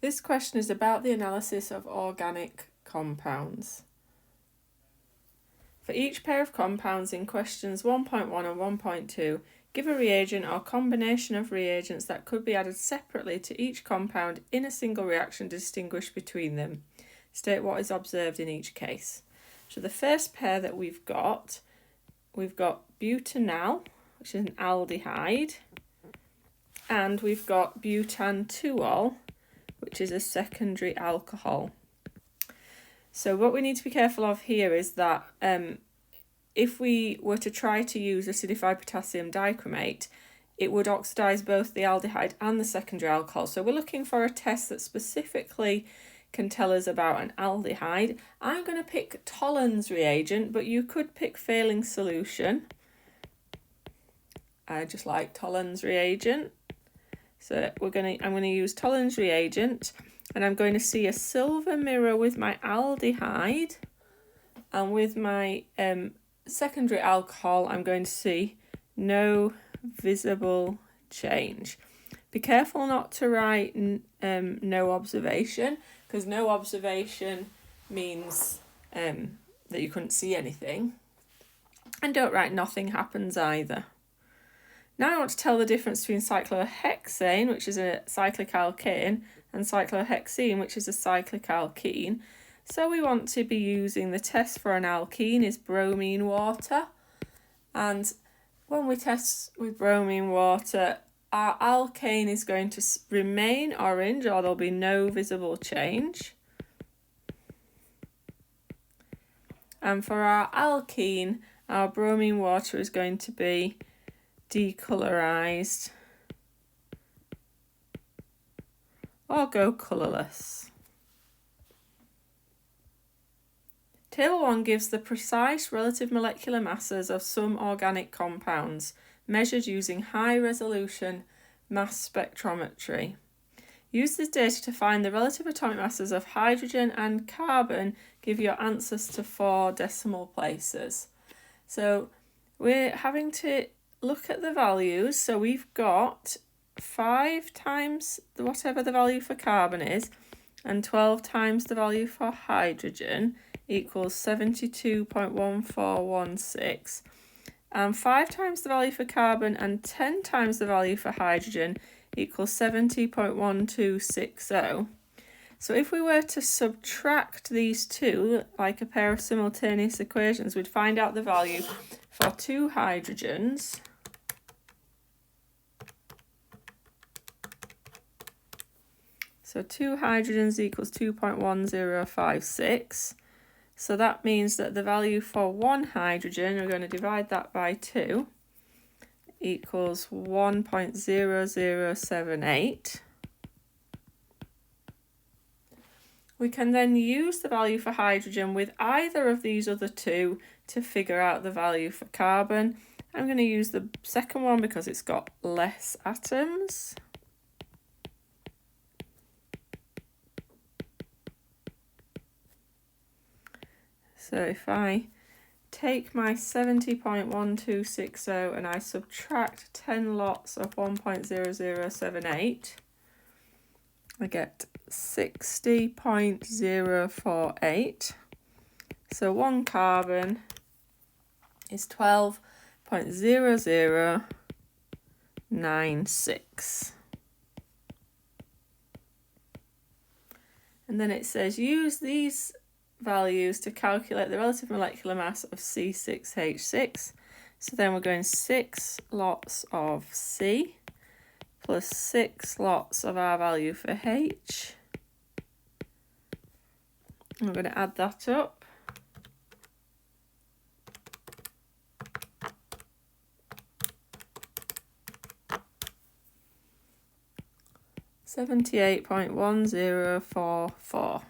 This question is about the analysis of organic compounds. For each pair of compounds in questions 1.1 and 1.2, give a reagent or combination of reagents that could be added separately to each compound in a single reaction to distinguish between them. State what is observed in each case. So the first pair that we've got butanal, which is an aldehyde, and we've got butantuol, which is a secondary alcohol. So what we need to be careful of here is that if we were to try to use acidified potassium dichromate, it would oxidise both the aldehyde and the secondary alcohol. So we're looking for a test that specifically can tell us about an aldehyde. I'm going to pick Tollens reagent, but you could pick Fehling solution. I just like Tollens reagent. So I'm going to use Tollens reagent, and I'm going to see a silver mirror with my aldehyde, and with my secondary alcohol I'm going to see no visible change. Be careful not to write no observation, because no observation means that you couldn't see anything. And don't write nothing happens either. Now I want to tell the difference between cyclohexane, which is a cyclic alkane, and cyclohexene, which is a cyclic alkene. So we want to be using the test for an alkene is bromine water. And when we test with bromine water, our alkane is going to remain orange, or there'll be no visible change. And for our alkene, our bromine water is going to be decolorized or go colourless. Table 1 gives the precise relative molecular masses of some organic compounds measured using high-resolution mass spectrometry. Use this data to find the relative atomic masses of hydrogen and carbon. Give your answers to 4 decimal places. So we're having to look at the values. So we've got 5 times whatever the value for carbon is, and 12 times the value for hydrogen equals 72.1416. And 5 times the value for carbon and 10 times the value for hydrogen equals 70.1260. So if we were to subtract these two, like a pair of simultaneous equations, we'd find out the value for 2 hydrogens. So 2 hydrogens equals 2.1056. So that means that the value for 1 hydrogen, we're going to divide that by 2, equals 1.0078. We can then use the value for hydrogen with either of these other two to figure out the value for carbon. I'm going to use the second one because it's got less atoms. So if I take my 70.1260 and I subtract 10 lots of 1.0078, I get 60.048. So 1 carbon is 12.0096. And then it says use these values to calculate the relative molecular mass of C6H6. So then we're going 6 lots of C plus 6 lots of our value for H. I'm going to add that up. $78.1044.